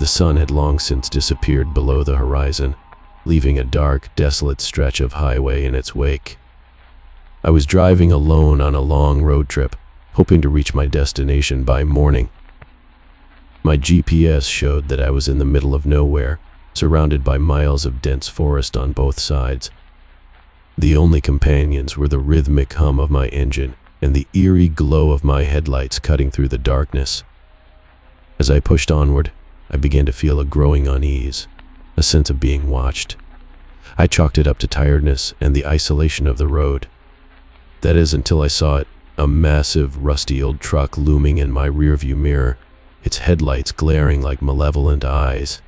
The sun had long since disappeared below the horizon, leaving a dark, desolate stretch of highway in its wake. I was driving alone on a long road trip, hoping to reach my destination by morning. My GPS showed that I was in the middle of nowhere, surrounded by miles of dense forest on both sides. The only companions were the rhythmic hum of my engine and the eerie glow of my headlights cutting through the darkness. As I pushed onward, I began to feel a growing unease, a sense of being watched. I chalked it up to tiredness and the isolation of the road. That is, until I saw it, a massive, rusty old truck looming in my rearview mirror, its headlights glaring like malevolent eyes.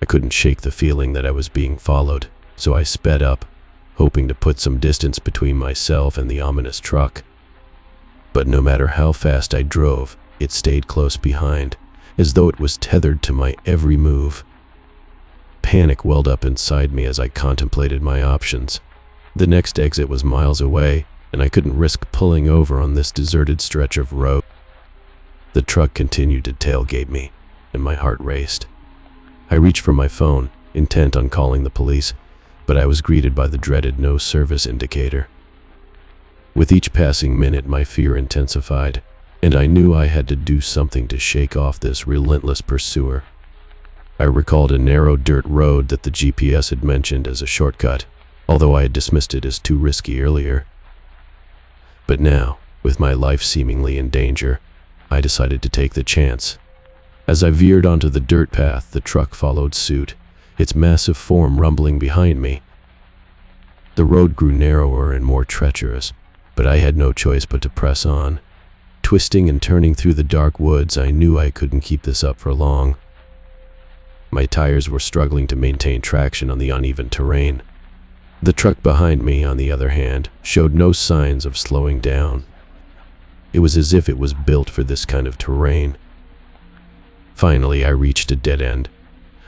I couldn't shake the feeling that I was being followed, so I sped up, hoping to put some distance between myself and the ominous truck. But no matter how fast I drove, it stayed close behind, as though it was tethered to my every move. Panic welled up inside me as I contemplated my options. The next exit was miles away, and I couldn't risk pulling over on this deserted stretch of road. The truck continued to tailgate me, and my heart raced. I reached for my phone, intent on calling the police, but I was greeted by the dreaded no service indicator. With each passing minute, my fear intensified, and I knew I had to do something to shake off this relentless pursuer. I recalled a narrow dirt road that the GPS had mentioned as a shortcut, although I had dismissed it as too risky earlier. But now, with my life seemingly in danger, I decided to take the chance. As I veered onto the dirt path, the truck followed suit, its massive form rumbling behind me. The road grew narrower and more treacherous, but I had no choice but to press on. Twisting and turning through the dark woods, I knew I couldn't keep this up for long. My tires were struggling to maintain traction on the uneven terrain. The truck behind me, on the other hand, showed no signs of slowing down. It was as if it was built for this kind of terrain. Finally, I reached a dead end.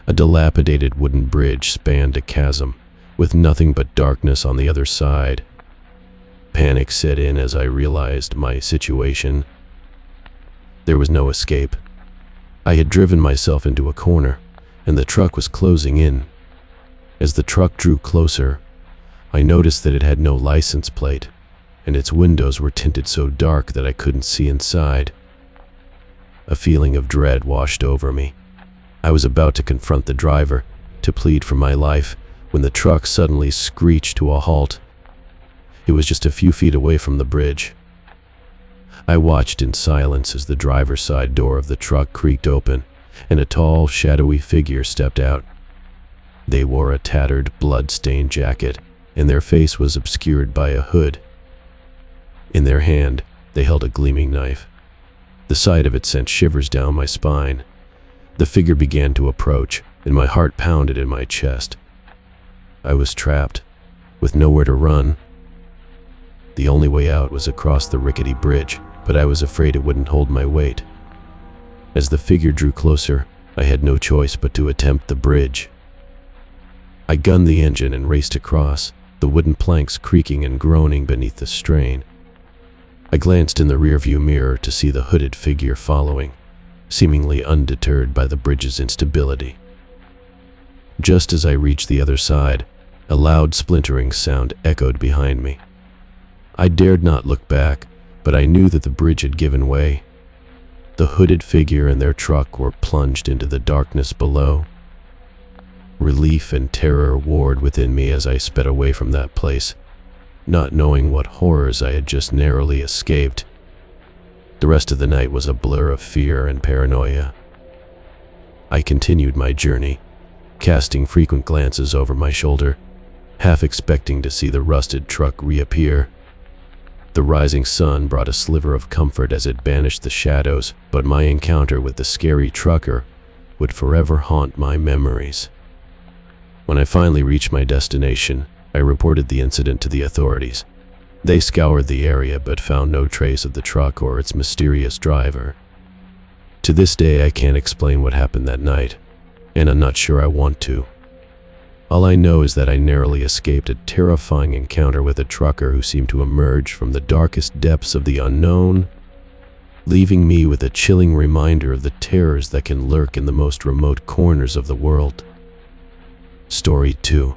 A dilapidated wooden bridge spanned a chasm, with nothing but darkness on the other side. Panic set in as I realized my situation. There was no escape. I had driven myself into a corner, and the truck was closing in. As the truck drew closer, I noticed that it had no license plate, and its windows were tinted so dark that I couldn't see inside. A feeling of dread washed over me. I was about to confront the driver, to plead for my life, when the truck suddenly screeched to a halt. It was just a few feet away from the bridge. I watched in silence as the driver's side door of the truck creaked open, and a tall, shadowy figure stepped out. They wore a tattered, blood-stained jacket, and their face was obscured by a hood. In their hand, they held a gleaming knife. The sight of it sent shivers down my spine. The figure began to approach, and my heart pounded in my chest. I was trapped, with nowhere to run. The only way out was across the rickety bridge, but I was afraid it wouldn't hold my weight. As the figure drew closer, I had no choice but to attempt the bridge. I gunned the engine and raced across, the wooden planks creaking and groaning beneath the strain. I glanced in the rearview mirror to see the hooded figure following, seemingly undeterred by the bridge's instability. Just as I reached the other side, a loud splintering sound echoed behind me. I dared not look back, but I knew that the bridge had given way. The hooded figure and their truck were plunged into the darkness below. Relief and terror warred within me as I sped away from that place, not knowing what horrors I had just narrowly escaped. The rest of the night was a blur of fear and paranoia. I continued my journey, casting frequent glances over my shoulder, half expecting to see the rusted truck reappear. The rising sun brought a sliver of comfort as it banished the shadows, but my encounter with the scary trucker would forever haunt my memories. When I finally reached my destination, I reported the incident to the authorities. They scoured the area but found no trace of the truck or its mysterious driver. To this day, I can't explain what happened that night, and I'm not sure I want to. All I know is that I narrowly escaped a terrifying encounter with a trucker who seemed to emerge from the darkest depths of the unknown. leaving me with a chilling reminder of the terrors that can lurk in the most remote corners of the world. Story 2.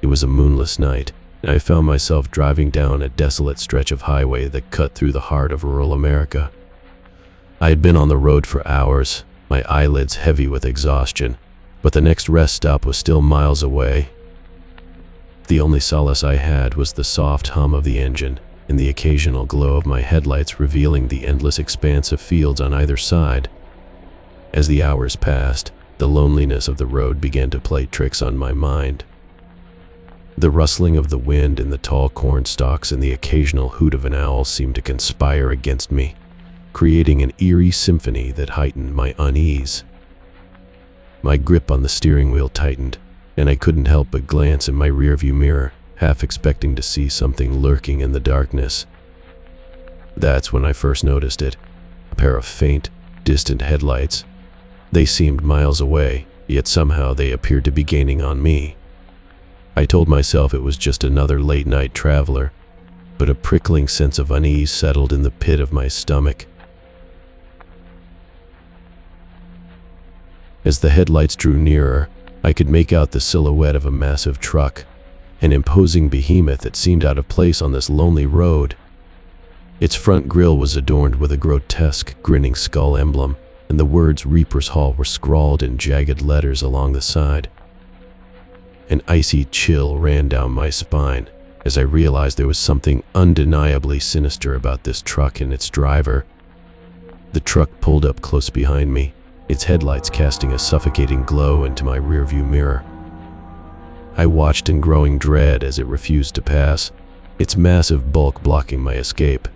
It was a moonless night, and I found myself driving down a desolate stretch of highway that cut through the heart of rural America. I had been on the road for hours, my eyelids heavy with exhaustion, but the next rest stop was still miles away. The only solace I had was the soft hum of the engine and the occasional glow of my headlights revealing the endless expanse of fields on either side. As the hours passed, the loneliness of the road began to play tricks on my mind. The rustling of the wind in the tall corn stalks and the occasional hoot of an owl seemed to conspire against me, creating an eerie symphony that heightened my unease. My grip on the steering wheel tightened, and I couldn't help but glance in my rearview mirror, half expecting to see something lurking in the darkness. That's when I first noticed it, a pair of faint, distant headlights. They seemed miles away, yet somehow they appeared to be gaining on me. I told myself it was just another late-night traveler, but a prickling sense of unease settled in the pit of my stomach. As the headlights drew nearer, I could make out the silhouette of a massive truck, an imposing behemoth that seemed out of place on this lonely road. Its front grille was adorned with a grotesque, grinning skull emblem, and the words Reaper's Hall were scrawled in jagged letters along the side. An icy chill ran down my spine as I realized there was something undeniably sinister about this truck and its driver. The truck pulled up close behind me, its headlights casting a suffocating glow into my rearview mirror. I watched in growing dread as it refused to pass, its massive bulk blocking my escape.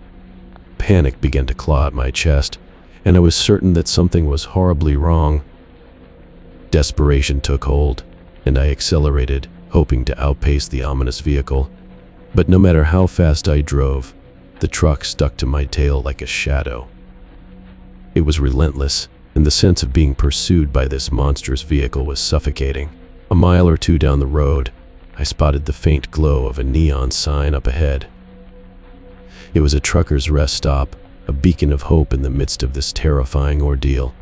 Panic began to claw at my chest, and I was certain that something was horribly wrong. Desperation took hold, and I accelerated, hoping to outpace the ominous vehicle. But no matter how fast I drove, the truck stuck to my tail like a shadow. It was relentless, and the sense of being pursued by this monstrous vehicle was suffocating. A mile or two down the road, I spotted the faint glow of a neon sign up ahead. It was a trucker's rest stop, a beacon of hope in the midst of this terrifying ordeal.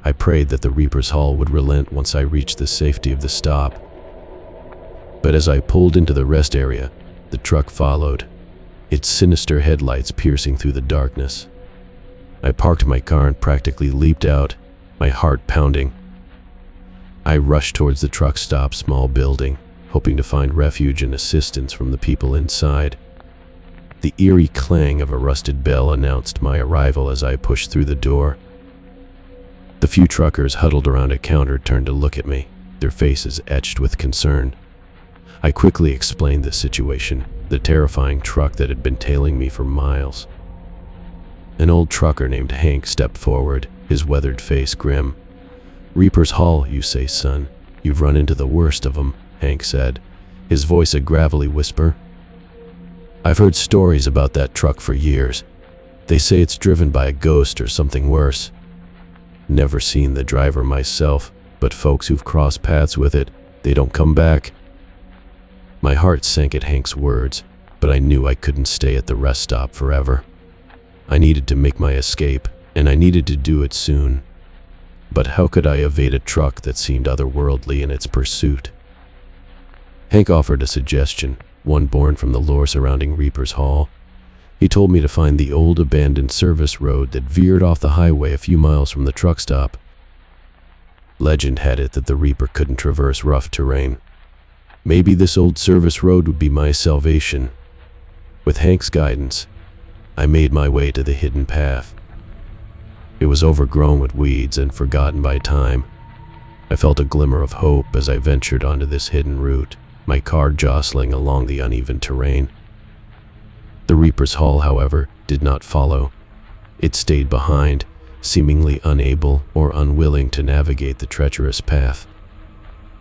I prayed that the Reaper's Hall would relent once I reached the safety of the stop. But as I pulled into the rest area, the truck followed, its sinister headlights piercing through the darkness. I parked my car and practically leaped out, my heart pounding. I rushed towards the truck stop's small building, hoping to find refuge and assistance from the people inside. The eerie clang of a rusted bell announced my arrival as I pushed through the door. The few truckers huddled around a counter turned to look at me, their faces etched with concern. I quickly explained the situation, the terrifying truck that had been tailing me for miles. An old trucker named Hank stepped forward, his weathered face grim. "Reaper's Hall, you say, son? You've run into the worst of them," Hank said, his voice a gravelly whisper. "I've heard stories about that truck for years. They say it's driven by a ghost or something worse. Never seen the driver myself, but folks who've crossed paths with it, they don't come back." My heart sank at Hank's words, but I knew I couldn't stay at the rest stop forever. I needed to make my escape, and I needed to do it soon. But how could I evade a truck that seemed otherworldly in its pursuit? Hank offered a suggestion, one born from the lore surrounding Reaper's Hall. He told me to find the old abandoned service road that veered off the highway a few miles from the truck stop. Legend had it that the Reaper couldn't traverse rough terrain. Maybe this old service road would be my salvation. With Hank's guidance, I made my way to the hidden path. It was overgrown with weeds and forgotten by time. I felt a glimmer of hope as I ventured onto this hidden route, my car jostling along the uneven terrain. The Reaper's Hall, however, did not follow. It stayed behind, seemingly unable or unwilling to navigate the treacherous path.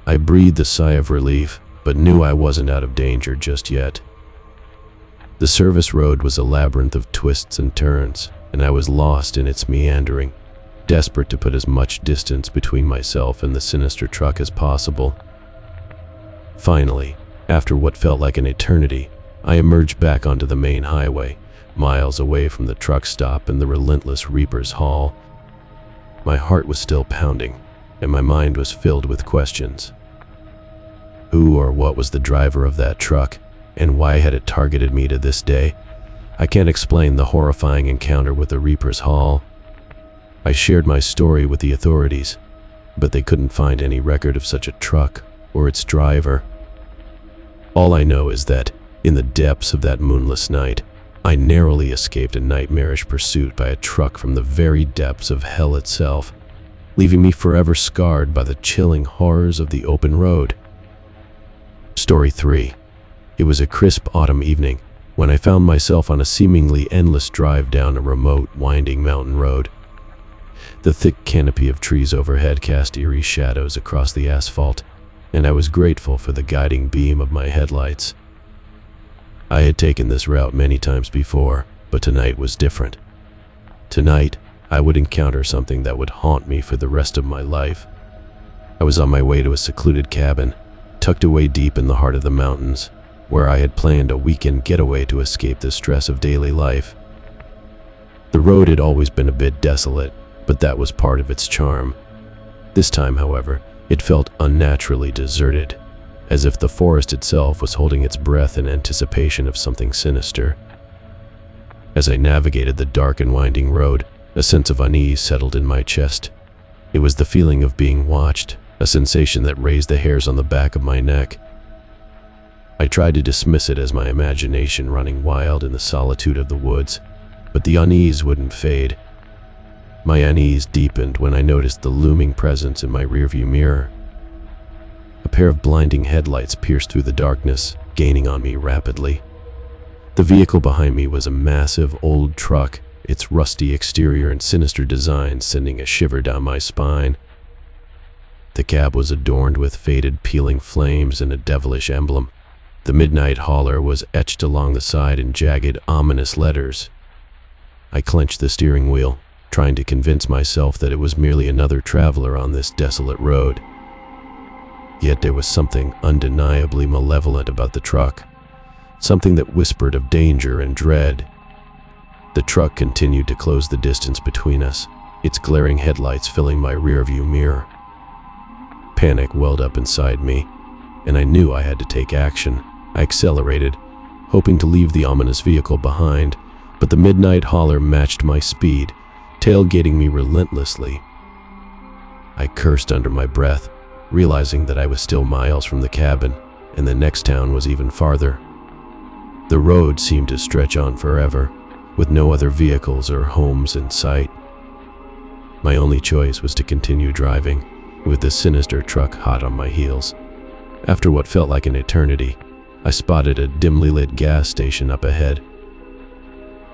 I breathed a sigh of relief, but knew I wasn't out of danger just yet. The service road was a labyrinth of twists and turns, and I was lost in its meandering, desperate to put as much distance between myself and the sinister truck as possible. Finally, after what felt like an eternity, I emerged back onto the main highway, miles away from the truck stop and the relentless reaper's haul. My heart was still pounding, and my mind was filled with questions. Who or what was the driver of that truck, and why had it targeted me to this day? I can't explain the horrifying encounter with the reaper's haul. I shared my story with the authorities, but they couldn't find any record of such a truck or its driver. All I know is that, in the depths of that moonless night, I narrowly escaped a nightmarish pursuit by a truck from the very depths of hell itself, leaving me forever scarred by the chilling horrors of the open road. Story 3. It was a crisp autumn evening when I found myself on a seemingly endless drive down a remote, winding mountain road. The thick canopy of trees overhead cast eerie shadows across the asphalt, and I was grateful for the guiding beam of my headlights. I had taken this route many times before, but tonight was different. Tonight, I would encounter something that would haunt me for the rest of my life. I was on my way to a secluded cabin, tucked away deep in the heart of the mountains, where I had planned a weekend getaway to escape the stress of daily life. The road had always been a bit desolate, but that was part of its charm. This time, however, it felt unnaturally deserted, as if the forest itself was holding its breath in anticipation of something sinister. As I navigated the dark and winding road, a sense of unease settled in my chest. It was the feeling of being watched, a sensation that raised the hairs on the back of my neck. I tried to dismiss it as my imagination running wild in the solitude of the woods, but the unease wouldn't fade. My unease deepened when I noticed the looming presence in my rearview mirror. A pair of blinding headlights pierced through the darkness, gaining on me rapidly. The vehicle behind me was a massive old truck, its rusty exterior and sinister design sending a shiver down my spine. The cab was adorned with faded, peeling flames and a devilish emblem. The midnight hauler was etched along the side in jagged, ominous letters. I clenched the steering wheel, trying to convince myself that it was merely another traveler on this desolate road. Yet there was something undeniably malevolent about the truck, something that whispered of danger and dread. The truck continued to close the distance between us, its glaring headlights filling my rearview mirror. Panic welled up inside me, and I knew I had to take action. I accelerated, hoping to leave the ominous vehicle behind, but the midnight hauler matched my speed, tailgating me relentlessly. I cursed under my breath, realizing that I was still miles from the cabin, and the next town was even farther. The road seemed to stretch on forever, with no other vehicles or homes in sight. My only choice was to continue driving, with the sinister truck hot on my heels. After what felt like an eternity, I spotted a dimly lit gas station up ahead.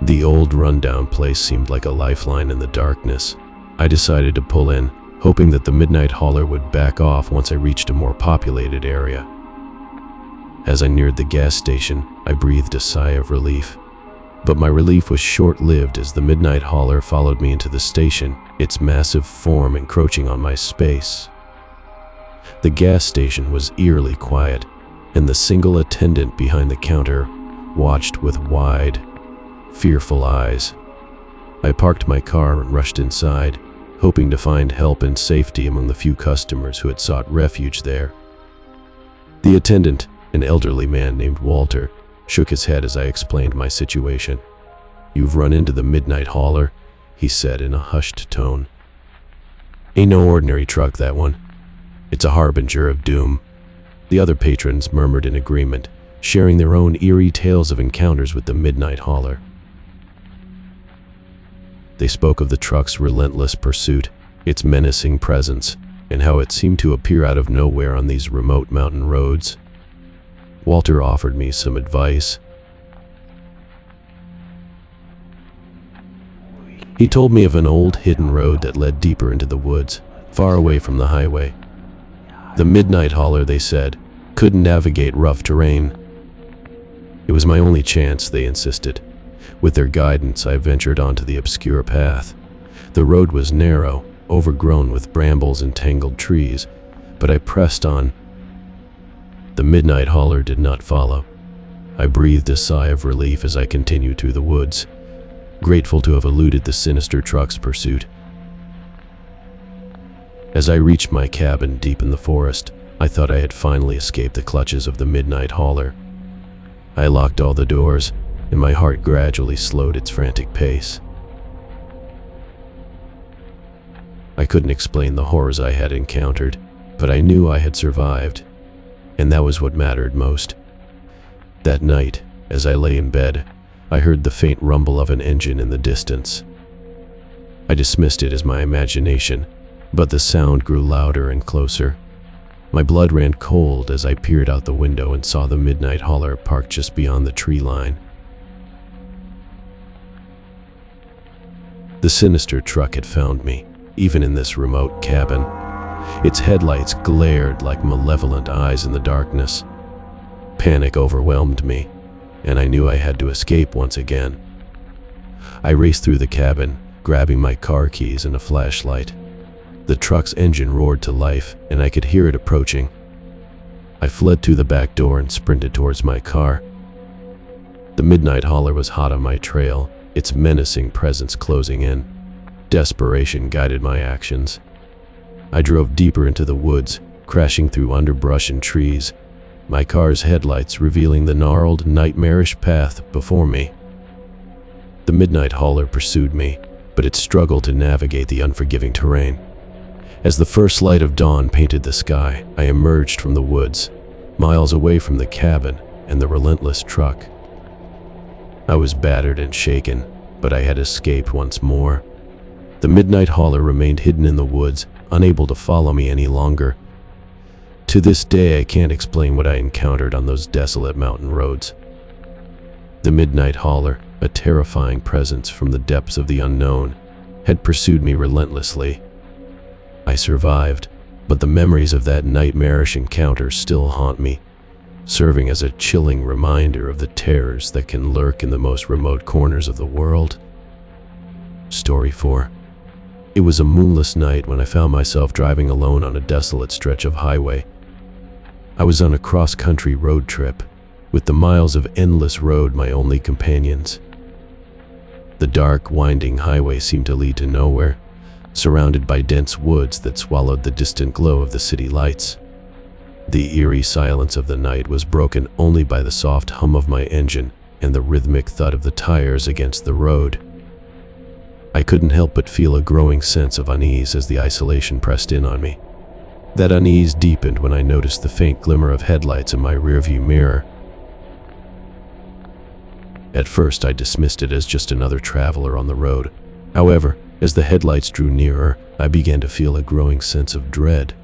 The old rundown place seemed like a lifeline in the darkness. I decided to pull in, hoping that the midnight hauler would back off once I reached a more populated area. As I neared the gas station, I breathed a sigh of relief. But my relief was short-lived as the midnight hauler followed me into the station, its massive form encroaching on my space. The gas station was eerily quiet, and the single attendant behind the counter watched with wide, fearful eyes. I parked my car and rushed inside, hoping to find help and safety among the few customers who had sought refuge there. The attendant, an elderly man named Walter, shook his head as I explained my situation. "You've run into the midnight hauler," he said in a hushed tone. "Ain't no ordinary truck, that one. It's a harbinger of doom." The other patrons murmured in agreement, sharing their own eerie tales of encounters with the midnight hauler. They spoke of the truck's relentless pursuit, its menacing presence, and how it seemed to appear out of nowhere on these remote mountain roads. Walter offered me some advice. He told me of an old hidden road that led deeper into the woods, far away from the highway. The midnight hauler, they said, couldn't navigate rough terrain. It was my only chance, they insisted. With their guidance, I ventured onto the obscure path. The road was narrow, overgrown with brambles and tangled trees, but I pressed on. The midnight hauler did not follow. I breathed a sigh of relief as I continued through the woods, grateful to have eluded the sinister truck's pursuit. As I reached my cabin deep in the forest, I thought I had finally escaped the clutches of the midnight hauler. I locked all the doors, and my heart gradually slowed its frantic pace. I couldn't explain the horrors I had encountered, but I knew I had survived, and that was what mattered most. That night, as I lay in bed, I heard the faint rumble of an engine in the distance. I dismissed it as my imagination, but the sound grew louder and closer. My blood ran cold as I peered out the window and saw the midnight hauler parked just beyond the tree line. The sinister truck had found me, even in this remote cabin. Its headlights glared like malevolent eyes in the darkness. Panic overwhelmed me, and I knew I had to escape once again. I raced through the cabin, grabbing my car keys and a flashlight. The truck's engine roared to life, and I could hear it approaching. I fled through the back door and sprinted towards my car. The midnight hauler was hot on my trail, its menacing presence closing in. Desperation guided my actions. I drove deeper into the woods, crashing through underbrush and trees, my car's headlights revealing the gnarled, nightmarish path before me. The midnight hauler pursued me, but it struggled to navigate the unforgiving terrain. As the first light of dawn painted the sky, I emerged from the woods, miles away from the cabin and the relentless truck. I was battered and shaken, but I had escaped once more. The midnight hauler remained hidden in the woods, unable to follow me any longer. To this day, I can't explain what I encountered on those desolate mountain roads. The midnight hauler, a terrifying presence from the depths of the unknown, had pursued me relentlessly. I survived, but the memories of that nightmarish encounter still haunt me, serving as a chilling reminder of the terrors that can lurk in the most remote corners of the world. Story 4. It was a moonless night when I found myself driving alone on a desolate stretch of highway. I was on a cross-country road trip, with the miles of endless road my only companions. The dark, winding highway seemed to lead to nowhere, surrounded by dense woods that swallowed the distant glow of the city lights. The eerie silence of the night was broken only by the soft hum of my engine and the rhythmic thud of the tires against the road. I couldn't help but feel a growing sense of unease as the isolation pressed in on me. That unease deepened when I noticed the faint glimmer of headlights in my rearview mirror. At first, I dismissed it as just another traveler on the road. However, as the headlights drew nearer, I began to feel a growing sense of dread.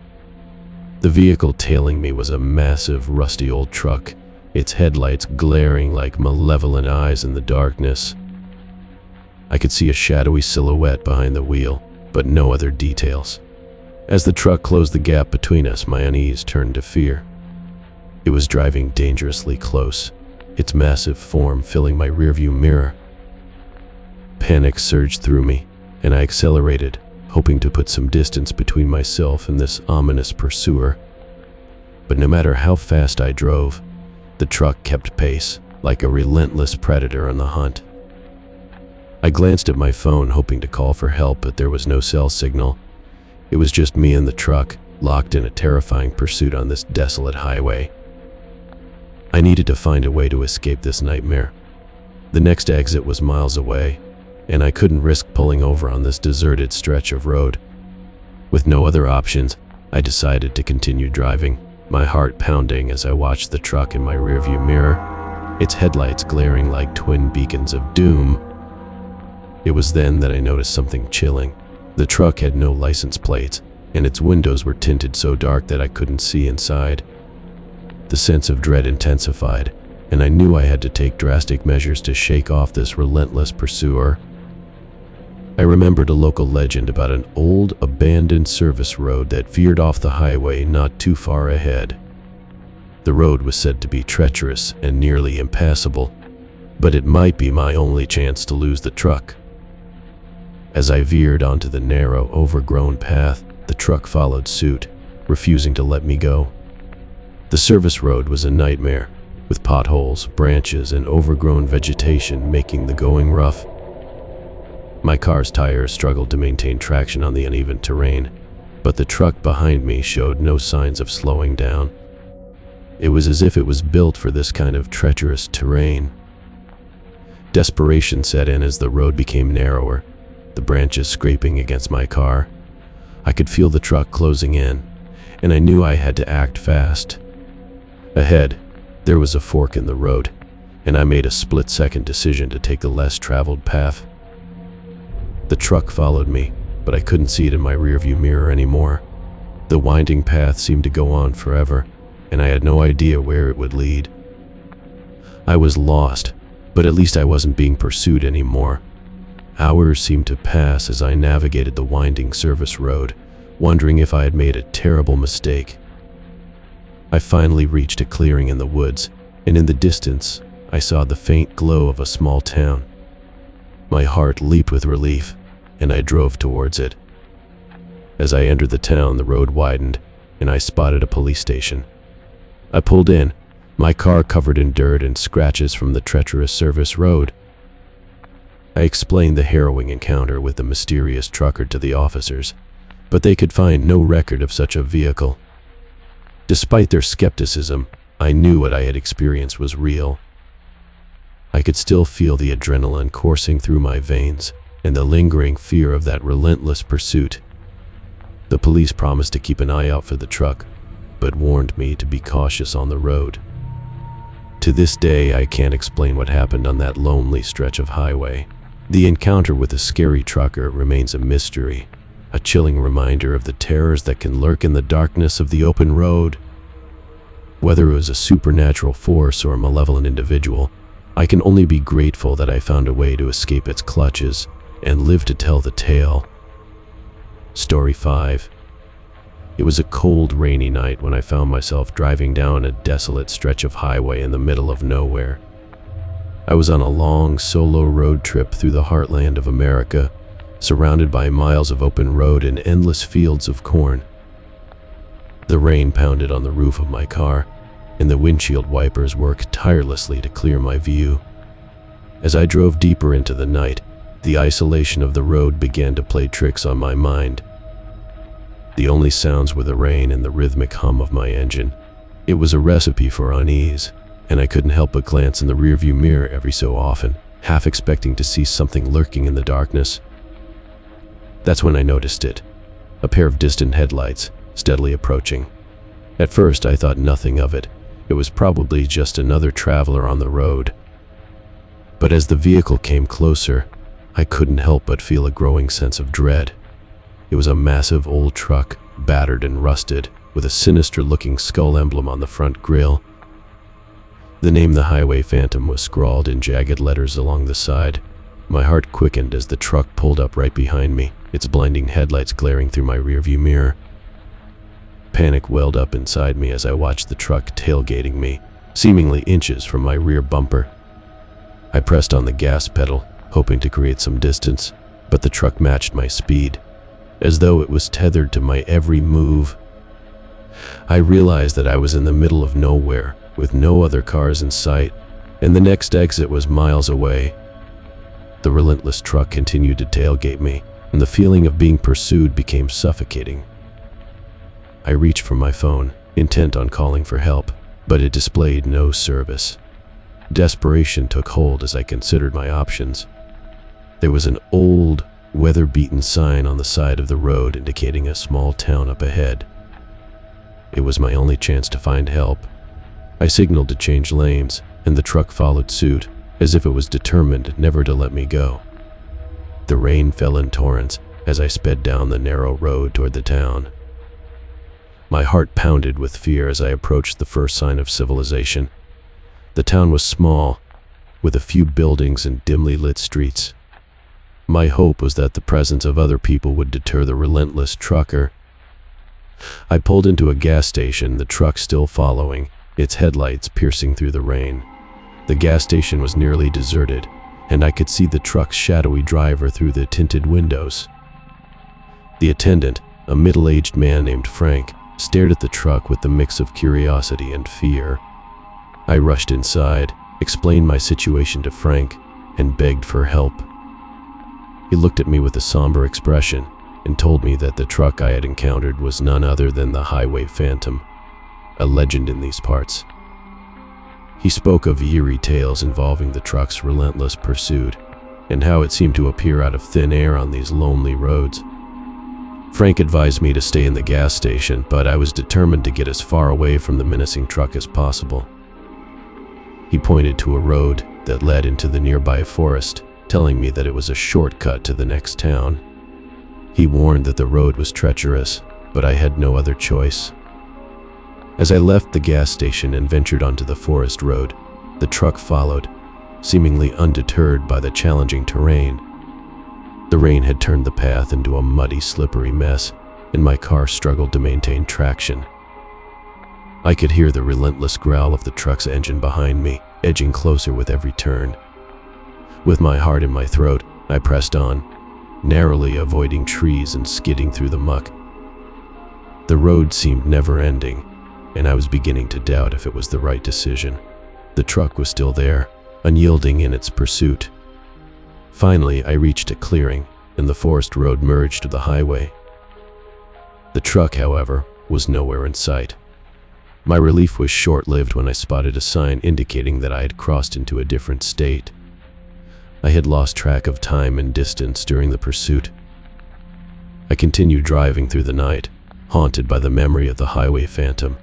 The vehicle tailing me was a massive, rusty old truck, its headlights glaring like malevolent eyes in the darkness. I could see a shadowy silhouette behind the wheel, but no other details. As the truck closed the gap between us, my unease turned to fear. It was driving dangerously close, its massive form filling my rearview mirror. Panic surged through me, and I accelerated, hoping to put some distance between myself and this ominous pursuer. But no matter how fast I drove, the truck kept pace, like a relentless predator on the hunt. I glanced at my phone, hoping to call for help, but there was no cell signal. It was just me and the truck, locked in a terrifying pursuit on this desolate highway. I needed to find a way to escape this nightmare. The next exit was miles away, and I couldn't risk pulling over on this deserted stretch of road. With no other options, I decided to continue driving, my heart pounding as I watched the truck in my rearview mirror, its headlights glaring like twin beacons of doom. It was then that I noticed something chilling. The truck had no license plates, and its windows were tinted so dark that I couldn't see inside. The sense of dread intensified, and I knew I had to take drastic measures to shake off this relentless pursuer. I remembered a local legend about an old, abandoned service road that veered off the highway not too far ahead. The road was said to be treacherous and nearly impassable, but it might be my only chance to lose the truck. As I veered onto the narrow, overgrown path, the truck followed suit, refusing to let me go. The service road was a nightmare, with potholes, branches, and overgrown vegetation making the going rough. My car's tires struggled to maintain traction on the uneven terrain, but the truck behind me showed no signs of slowing down. It was as if it was built for this kind of treacherous terrain. Desperation set in as the road became narrower, the branches scraping against my car. I could feel the truck closing in, and I knew I had to act fast. Ahead, there was a fork in the road, and I made a split-second decision to take the less traveled path. The truck followed me, but I couldn't see it in my rearview mirror anymore. The winding path seemed to go on forever, and I had no idea where it would lead. I was lost, but at least I wasn't being pursued anymore. Hours seemed to pass as I navigated the winding service road, wondering if I had made a terrible mistake. I finally reached a clearing in the woods, and in the distance, I saw the faint glow of a small town. My heart leaped with relief, and I drove towards it. As I entered the town, the road widened, and I spotted a police station. I pulled in, my car covered in dirt and scratches from the treacherous service road. I explained the harrowing encounter with the mysterious trucker to the officers, but they could find no record of such a vehicle. Despite their skepticism, I knew what I had experienced was real. I could still feel the adrenaline coursing through my veins and the lingering fear of that relentless pursuit. The police promised to keep an eye out for the truck, but warned me to be cautious on the road. To this day, I can't explain what happened on that lonely stretch of highway. The encounter with a scary trucker remains a mystery, a chilling reminder of the terrors that can lurk in the darkness of the open road. Whether it was a supernatural force or a malevolent individual, I can only be grateful that I found a way to escape its clutches and live to tell the tale. Story 5. It was a cold, rainy night when I found myself driving down a desolate stretch of highway in the middle of nowhere. I was on a long, solo road trip through the heartland of America, surrounded by miles of open road and endless fields of corn. The rain pounded on the roof of my car, and the windshield wipers worked tirelessly to clear my view. As I drove deeper into the night, the isolation of the road began to play tricks on my mind. The only sounds were the rain and the rhythmic hum of my engine. It was a recipe for unease, and I couldn't help but glance in the rearview mirror every so often, half expecting to see something lurking in the darkness. That's when I noticed it, a pair of distant headlights, steadily approaching. At first, I thought nothing of it. It was probably just another traveler on the road. But as the vehicle came closer, I couldn't help but feel a growing sense of dread. It was a massive old truck, battered and rusted, with a sinister-looking skull emblem on the front grille. The name The Highway Phantom was scrawled in jagged letters along the side. My heart quickened as the truck pulled up right behind me, its blinding headlights glaring through my rearview mirror. Panic welled up inside me as I watched the truck tailgating me, seemingly inches from my rear bumper. I pressed on the gas pedal, hoping to create some distance, but the truck matched my speed, as though it was tethered to my every move. I realized that I was in the middle of nowhere, with no other cars in sight, and the next exit was miles away. The relentless truck continued to tailgate me, and the feeling of being pursued became suffocating. I reached for my phone, intent on calling for help, but it displayed no service. Desperation took hold as I considered my options. There was an old, weather-beaten sign on the side of the road indicating a small town up ahead. It was my only chance to find help. I signaled to change lanes, and the truck followed suit, as if it was determined never to let me go. The rain fell in torrents as I sped down the narrow road toward the town. My heart pounded with fear as I approached the first sign of civilization. The town was small, with a few buildings and dimly lit streets. My hope was that the presence of other people would deter the relentless trucker. I pulled into a gas station, the truck still following, its headlights piercing through the rain. The gas station was nearly deserted, and I could see the truck's shadowy driver through the tinted windows. The attendant, a middle-aged man named Frank, stared at the truck with a mix of curiosity and fear. I rushed inside, explained my situation to Frank, and begged for help. He looked at me with a somber expression and told me that the truck I had encountered was none other than the Highway Phantom, a legend in these parts. He spoke of eerie tales involving the truck's relentless pursuit and how it seemed to appear out of thin air on these lonely roads. Frank advised me to stay in the gas station, but I was determined to get as far away from the menacing truck as possible. He pointed to a road that led into the nearby forest, telling me that it was a shortcut to the next town. He warned that the road was treacherous, but I had no other choice. As I left the gas station and ventured onto the forest road, the truck followed, seemingly undeterred by the challenging terrain. The rain had turned the path into a muddy, slippery mess, and my car struggled to maintain traction. I could hear the relentless growl of the truck's engine behind me, edging closer with every turn. With my heart in my throat, I pressed on, narrowly avoiding trees and skidding through the muck. The road seemed never-ending, and I was beginning to doubt if it was the right decision. The truck was still there, unyielding in its pursuit. Finally, I reached a clearing, and the forest road merged with the highway. The truck, however, was nowhere in sight. My relief was short-lived when I spotted a sign indicating that I had crossed into a different state. I had lost track of time and distance during the pursuit. I continued driving through the night, haunted by the memory of the Highway Phantom.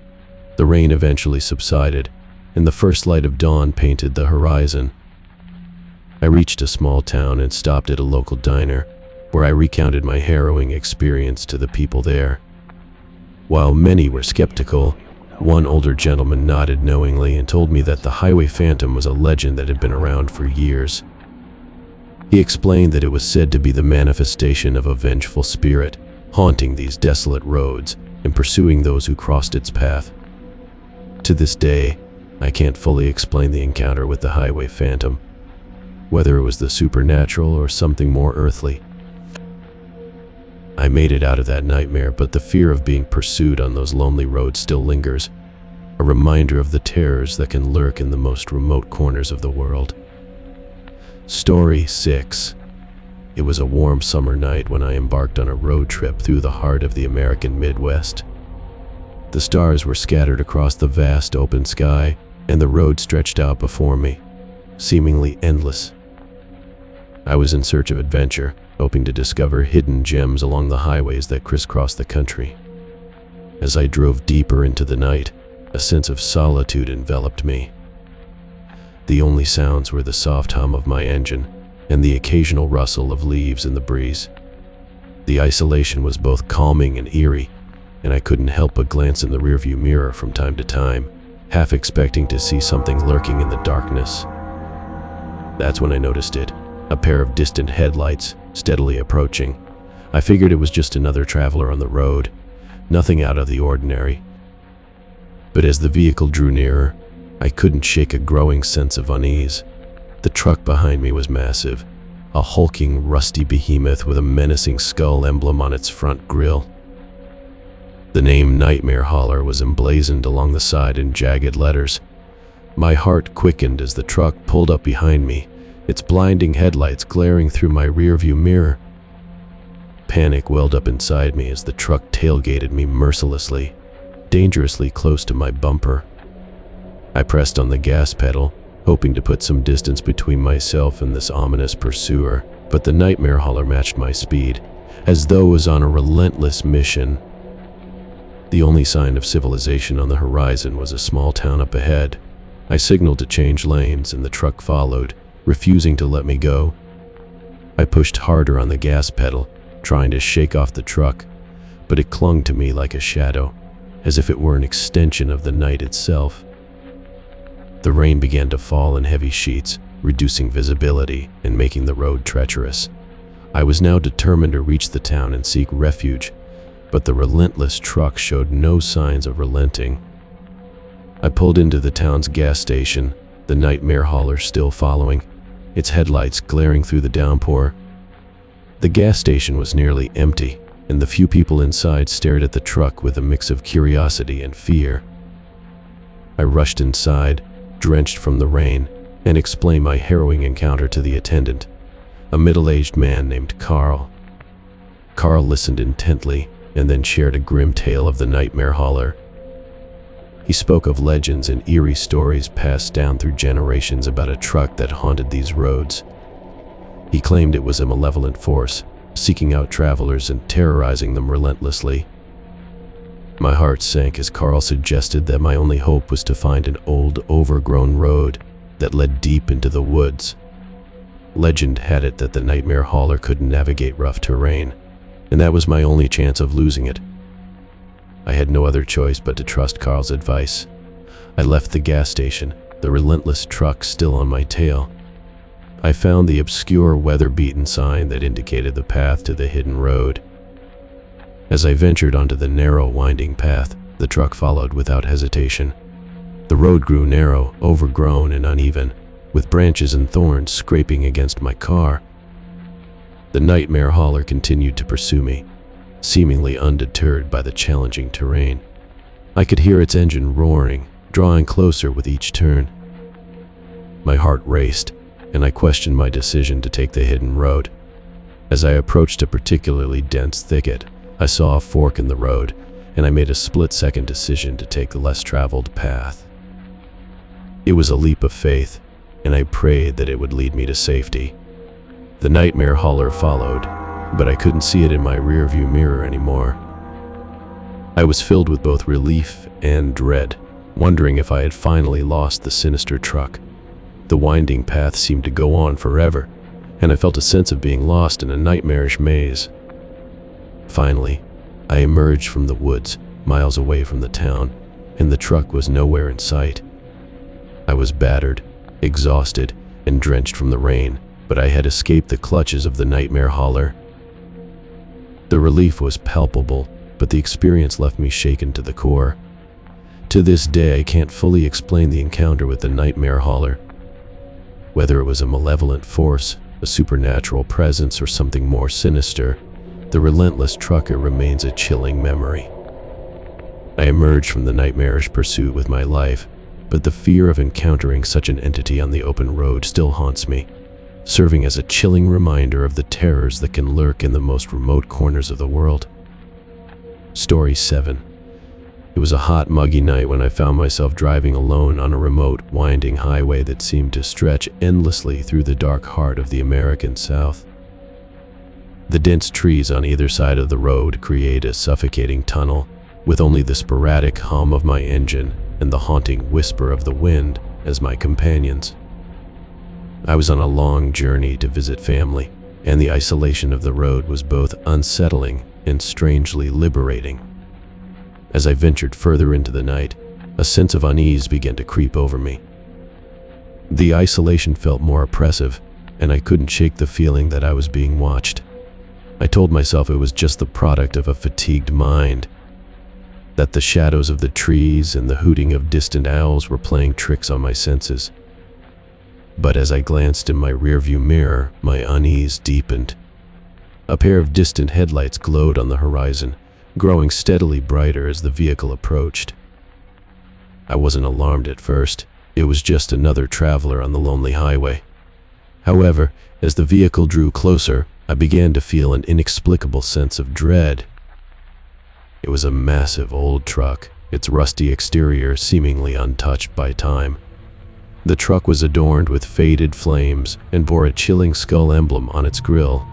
The rain eventually subsided, and the first light of dawn painted the horizon. I reached a small town and stopped at a local diner, where I recounted my harrowing experience to the people there. While many were skeptical, one older gentleman nodded knowingly and told me that the Highway Phantom was a legend that had been around for years. He explained that it was said to be the manifestation of a vengeful spirit, haunting these desolate roads and pursuing those who crossed its path. To this day, I can't fully explain the encounter with the Highway Phantom, whether it was the supernatural or something more earthly. I made it out of that nightmare, but the fear of being pursued on those lonely roads still lingers, a reminder of the terrors that can lurk in the most remote corners of the world. Story 6. It was a warm summer night when I embarked on a road trip through the heart of the American Midwest. The stars were scattered across the vast open sky, and the road stretched out before me, seemingly endless. I was in search of adventure, hoping to discover hidden gems along the highways that crisscross the country. As I drove deeper into the night, a sense of solitude enveloped me. The only sounds were the soft hum of my engine and the occasional rustle of leaves in the breeze. The isolation was both calming and eerie, and I couldn't help but glance in the rearview mirror from time to time, half expecting to see something lurking in the darkness. That's when I noticed it, a pair of distant headlights steadily approaching. I figured it was just another traveler on the road, nothing out of the ordinary. But as the vehicle drew nearer, I couldn't shake a growing sense of unease. The truck behind me was massive, a hulking, rusty behemoth with a menacing skull emblem on its front grille. The name Nightmare Hauler was emblazoned along the side in jagged letters. My heart quickened as the truck pulled up behind me, its blinding headlights glaring through my rearview mirror. Panic welled up inside me as the truck tailgated me mercilessly, dangerously close to my bumper. I pressed on the gas pedal, hoping to put some distance between myself and this ominous pursuer, but the Nightmare Hauler matched my speed, as though it was on a relentless mission. The only sign of civilization on the horizon was a small town up ahead. I signaled to change lanes, and the truck followed, refusing to let me go. I pushed harder on the gas pedal, trying to shake off the truck, but it clung to me like a shadow, as if it were an extension of the night itself. The rain began to fall in heavy sheets, reducing visibility and making the road treacherous. I was now determined to reach the town and seek refuge, but the relentless truck showed no signs of relenting. I pulled into the town's gas station, the Nightmare Hauler still following, its headlights glaring through the downpour. The gas station was nearly empty, and the few people inside stared at the truck with a mix of curiosity and fear. I rushed inside, drenched from the rain, and explain my harrowing encounter to the attendant, a middle-aged man named Carl. Carl listened intently and then shared a grim tale of the nightmare hauler. He spoke of legends and eerie stories passed down through generations about a truck that haunted these roads. He claimed it was a malevolent force, seeking out travelers and terrorizing them relentlessly. My heart sank as Carl suggested that my only hope was to find an old, overgrown road that led deep into the woods. Legend had it that the nightmare hauler couldn't navigate rough terrain, and that was my only chance of losing it. I had no other choice but to trust Carl's advice. I left the gas station, the relentless truck still on my tail. I found the obscure, weather-beaten sign that indicated the path to the hidden road. As I ventured onto the narrow, winding path, the truck followed without hesitation. The road grew narrow, overgrown, and uneven, with branches and thorns scraping against my car. The nightmare hauler continued to pursue me, seemingly undeterred by the challenging terrain. I could hear its engine roaring, drawing closer with each turn. My heart raced, and I questioned my decision to take the hidden road. As I approached a particularly dense thicket, I saw a fork in the road, and I made a split-second decision to take the less-traveled path. It was a leap of faith, and I prayed that it would lead me to safety. The nightmare hauler followed, but I couldn't see it in my rearview mirror anymore. I was filled with both relief and dread, wondering if I had finally lost the sinister truck. The winding path seemed to go on forever, and I felt a sense of being lost in a nightmarish maze. Finally, I emerged from the woods, miles away from the town, and the truck was nowhere in sight. I was battered, exhausted, and drenched from the rain, but I had escaped the clutches of the nightmare hauler. The relief was palpable, but the experience left me shaken to the core. To this day, I can't fully explain the encounter with the nightmare hauler. Whether it was a malevolent force, a supernatural presence, or something more sinister, the relentless trucker remains a chilling memory. I emerged from the nightmarish pursuit with my life, but the fear of encountering such an entity on the open road still haunts me, serving as a chilling reminder of the terrors that can lurk in the most remote corners of the world. Story 7. It was a hot, muggy night when I found myself driving alone on a remote, winding highway that seemed to stretch endlessly through the dark heart of the American South. The dense trees on either side of the road create a suffocating tunnel, with only the sporadic hum of my engine and the haunting whisper of the wind as my companions. I was on a long journey to visit family, and the isolation of the road was both unsettling and strangely liberating. As I ventured further into the night, a sense of unease began to creep over me. The isolation felt more oppressive, and I couldn't shake the feeling that I was being watched. I told myself it was just the product of a fatigued mind, that the shadows of the trees and the hooting of distant owls were playing tricks on my senses. But as I glanced in my rearview mirror, my unease deepened. A pair of distant headlights glowed on the horizon, growing steadily brighter as the vehicle approached. I wasn't alarmed at first. It was just another traveler on the lonely highway. However, as the vehicle drew closer, I began to feel an inexplicable sense of dread. It was a massive old truck, its rusty exterior seemingly untouched by time. The truck was adorned with faded flames and bore a chilling skull emblem on its grille.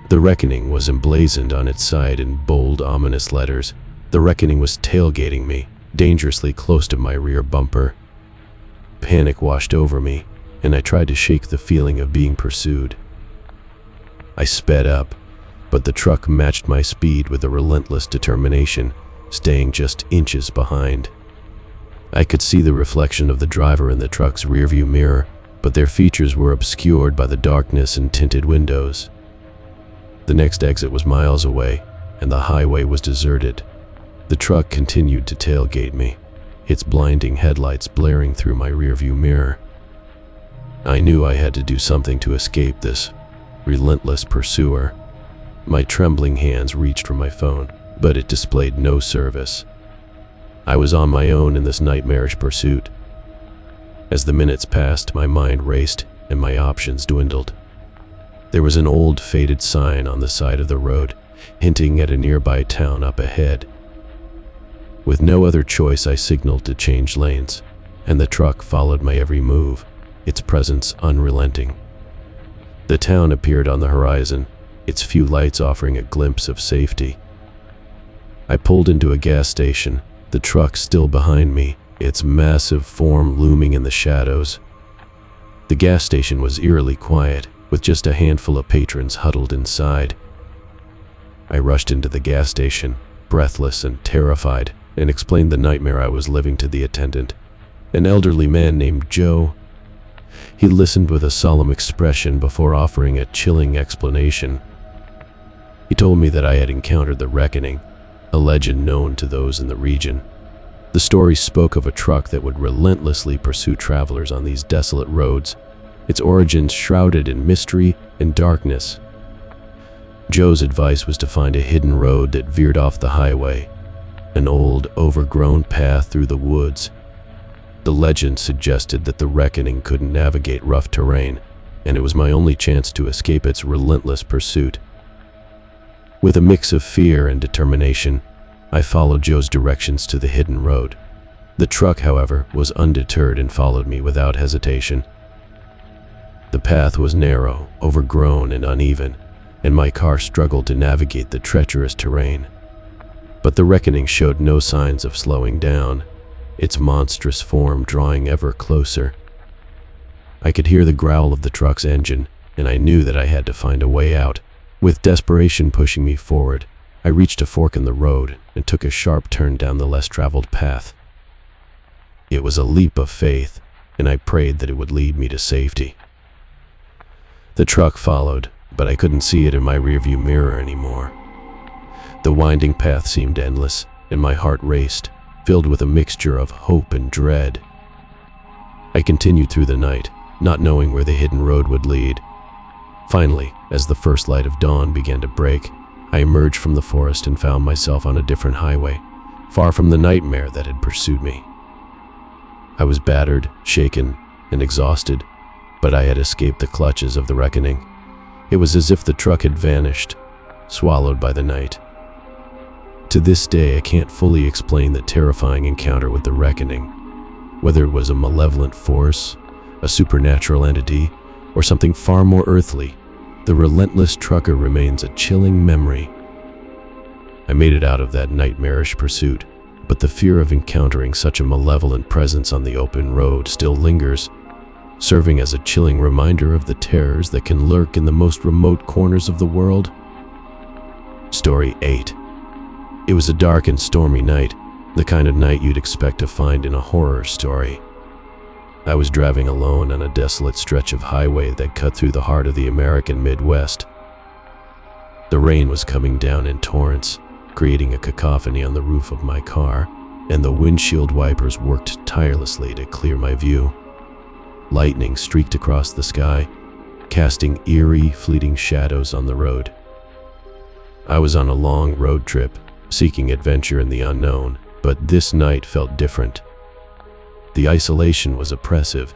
The Reckoning was emblazoned on its side in bold, ominous letters. The Reckoning was tailgating me, dangerously close to my rear bumper. Panic washed over me, and I tried to shake the feeling of being pursued. I sped up, but the truck matched my speed with a relentless determination, staying just inches behind. I could see the reflection of the driver in the truck's rearview mirror, but their features were obscured by the darkness and tinted windows. The next exit was miles away, and the highway was deserted. The truck continued to tailgate me, its blinding headlights blaring through my rearview mirror. I knew I had to do something to escape this relentless pursuer. My trembling hands reached for my phone, but it displayed no service. I was on my own in this nightmarish pursuit. As the minutes passed, my mind raced and my options dwindled. There was an old, faded sign on the side of the road, hinting at a nearby town up ahead. With no other choice, I signaled to change lanes, and the truck followed my every move, its presence unrelenting. The town appeared on the horizon, its few lights offering a glimpse of safety. I pulled into a gas station, the truck still behind me, its massive form looming in the shadows. The gas station was eerily quiet, with just a handful of patrons huddled inside. I rushed into the gas station, breathless and terrified, and explained the nightmare I was living to the attendant, an elderly man named Joe. He listened with a solemn expression before offering a chilling explanation. He told me that I had encountered the Reckoning, a legend known to those in the region. The story spoke of a truck that would relentlessly pursue travelers on these desolate roads, its origins shrouded in mystery and darkness. Joe's advice was to find a hidden road that veered off the highway, an old, overgrown path through the woods. The legend suggested that the Reckoning couldn't navigate rough terrain, and it was my only chance to escape its relentless pursuit. With a mix of fear and determination, I followed Joe's directions to the hidden road. The truck, however, was undeterred and followed me without hesitation. The path was narrow, overgrown, and uneven, and my car struggled to navigate the treacherous terrain. But the Reckoning showed no signs of slowing down, its monstrous form drawing ever closer. I could hear the growl of the truck's engine, and I knew that I had to find a way out. With desperation pushing me forward, I reached a fork in the road and took a sharp turn down the less traveled path. It was a leap of faith, and I prayed that it would lead me to safety. The truck followed, but I couldn't see it in my rearview mirror anymore. The winding path seemed endless, and my heart raced, filled with a mixture of hope and dread. I continued through the night, not knowing where the hidden road would lead. Finally, as the first light of dawn began to break, I emerged from the forest and found myself on a different highway, far from the nightmare that had pursued me. I was battered, shaken, and exhausted, but I had escaped the clutches of the Reckoning. It was as if the truck had vanished, swallowed by the night. To this day, I can't fully explain the terrifying encounter with the Reckoning. Whether it was a malevolent force, a supernatural entity, or something far more earthly, the relentless trucker remains a chilling memory. I made it out of that nightmarish pursuit, but the fear of encountering such a malevolent presence on the open road still lingers, serving as a chilling reminder of the terrors that can lurk in the most remote corners of the world. Story 8. It was a dark and stormy night, the kind of night you'd expect to find in a horror story. I was driving alone on a desolate stretch of highway that cut through the heart of the American Midwest. The rain was coming down in torrents, creating a cacophony on the roof of my car, and the windshield wipers worked tirelessly to clear my view. Lightning streaked across the sky, casting eerie, fleeting shadows on the road. I was on a long road trip, seeking adventure in the unknown, but this night felt different. The isolation was oppressive,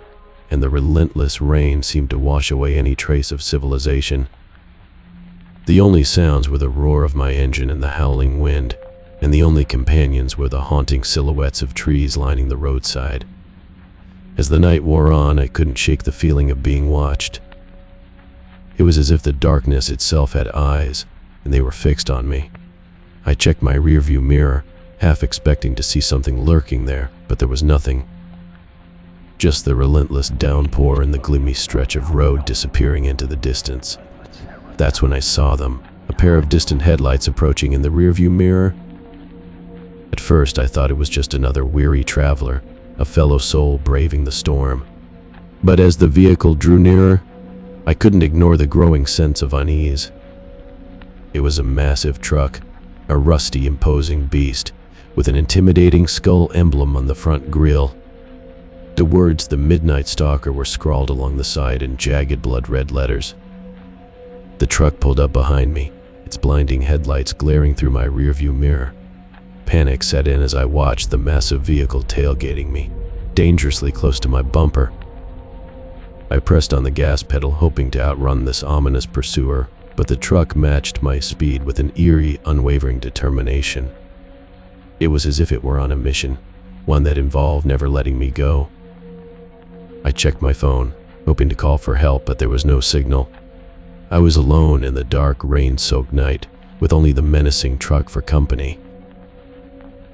and the relentless rain seemed to wash away any trace of civilization. The only sounds were the roar of my engine and the howling wind, and the only companions were the haunting silhouettes of trees lining the roadside. As the night wore on, I couldn't shake the feeling of being watched. It was as if the darkness itself had eyes, and they were fixed on me. I checked my rearview mirror, half expecting to see something lurking there, but there was nothing. Just the relentless downpour and the gloomy stretch of road disappearing into the distance. That's when I saw them, a pair of distant headlights approaching in the rearview mirror. At first, I thought it was just another weary traveler, a fellow soul braving the storm. But as the vehicle drew nearer, I couldn't ignore the growing sense of unease. It was a massive truck, a rusty, imposing beast, with an intimidating skull emblem on the front grille. The words "The Midnight Stalker" were scrawled along the side in jagged blood-red letters. The truck pulled up behind me, its blinding headlights glaring through my rearview mirror. Panic set in as I watched the massive vehicle tailgating me, dangerously close to my bumper. I pressed on the gas pedal, hoping to outrun this ominous pursuer, but the truck matched my speed with an eerie, unwavering determination. It was as if it were on a mission, one that involved never letting me go. I checked my phone, hoping to call for help, but there was no signal. I was alone in the dark, rain-soaked night, with only the menacing truck for company.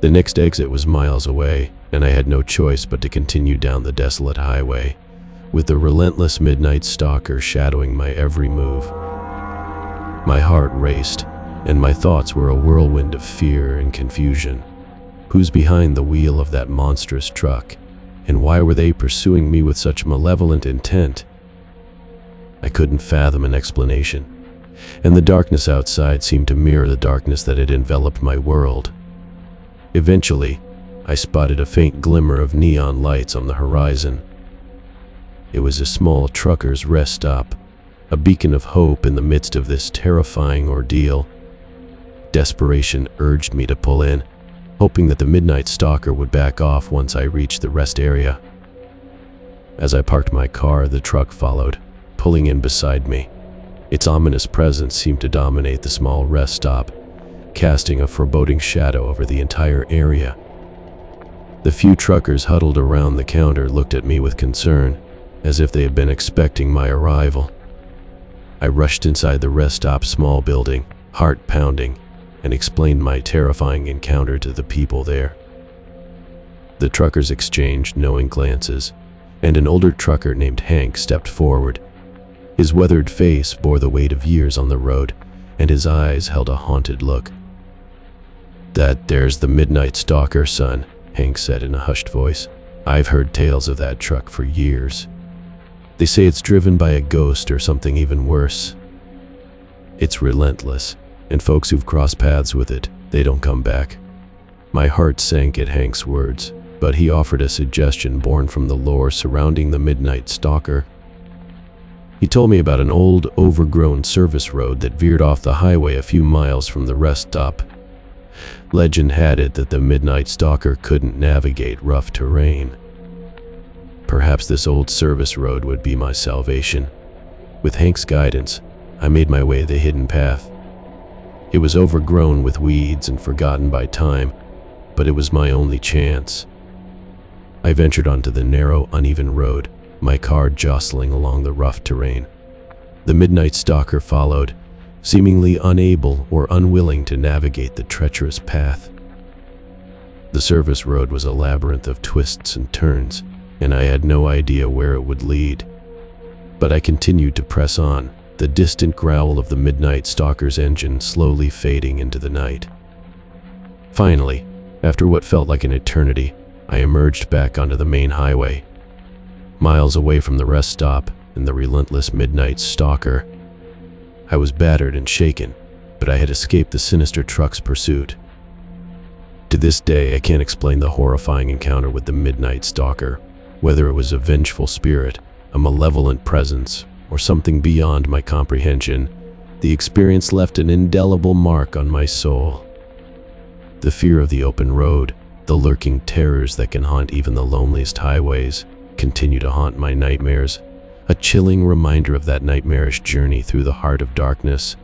The next exit was miles away, and I had no choice but to continue down the desolate highway, with the relentless midnight stalker shadowing my every move. My heart raced, and my thoughts were a whirlwind of fear and confusion. Who's behind the wheel of that monstrous truck, and why were they pursuing me with such malevolent intent? I couldn't fathom an explanation, and the darkness outside seemed to mirror the darkness that had enveloped my world. Eventually, I spotted a faint glimmer of neon lights on the horizon. It was a small trucker's rest stop, a beacon of hope in the midst of this terrifying ordeal. Desperation urged me to pull in, hoping that the midnight stalker would back off once I reached the rest area. As I parked my car, the truck followed, pulling in beside me. Its ominous presence seemed to dominate the small rest stop, casting a foreboding shadow over the entire area. The few truckers huddled around the counter looked at me with concern, as if they had been expecting my arrival. I rushed inside the rest stop's small building, heart pounding, and explained my terrifying encounter to the people there. The truckers exchanged knowing glances, and an older trucker named Hank stepped forward. His weathered face bore the weight of years on the road, and his eyes held a haunted look. "There's the midnight stalker, son," Hank said in a hushed voice. "I've heard tales of that truck for years. They say it's driven by a ghost or something even worse. It's relentless, and folks who've crossed paths with it, they don't come back." My heart sank at Hank's words, but he offered a suggestion born from the lore surrounding the midnight stalker. He told me about an old, overgrown service road that veered off the highway a few miles from the rest stop. Legend had it that the midnight stalker couldn't navigate rough terrain. Perhaps this old service road would be my salvation. With Hank's guidance, I made my way the hidden path. It was overgrown with weeds and forgotten by time, but it was my only chance. I ventured onto the narrow, uneven road, my car jostling along the rough terrain. The midnight stalker followed, seemingly unable or unwilling to navigate the treacherous path. The service road was a labyrinth of twists and turns, and I had no idea where it would lead. But I continued to press on, the distant growl of the midnight stalker's engine slowly fading into the night. Finally, after what felt like an eternity, I emerged back onto the main highway. Miles away from the rest stop and the relentless midnight stalker. I was battered and shaken, but I had escaped the sinister truck's pursuit. To this day, I can't explain the horrifying encounter with the midnight stalker, whether it was a vengeful spirit, a malevolent presence, or something beyond my comprehension. The experience left an indelible mark on my soul. The fear of the open road, the lurking terrors that can haunt even the loneliest highways, continue to haunt my nightmares, a chilling reminder of that nightmarish journey through the heart of darkness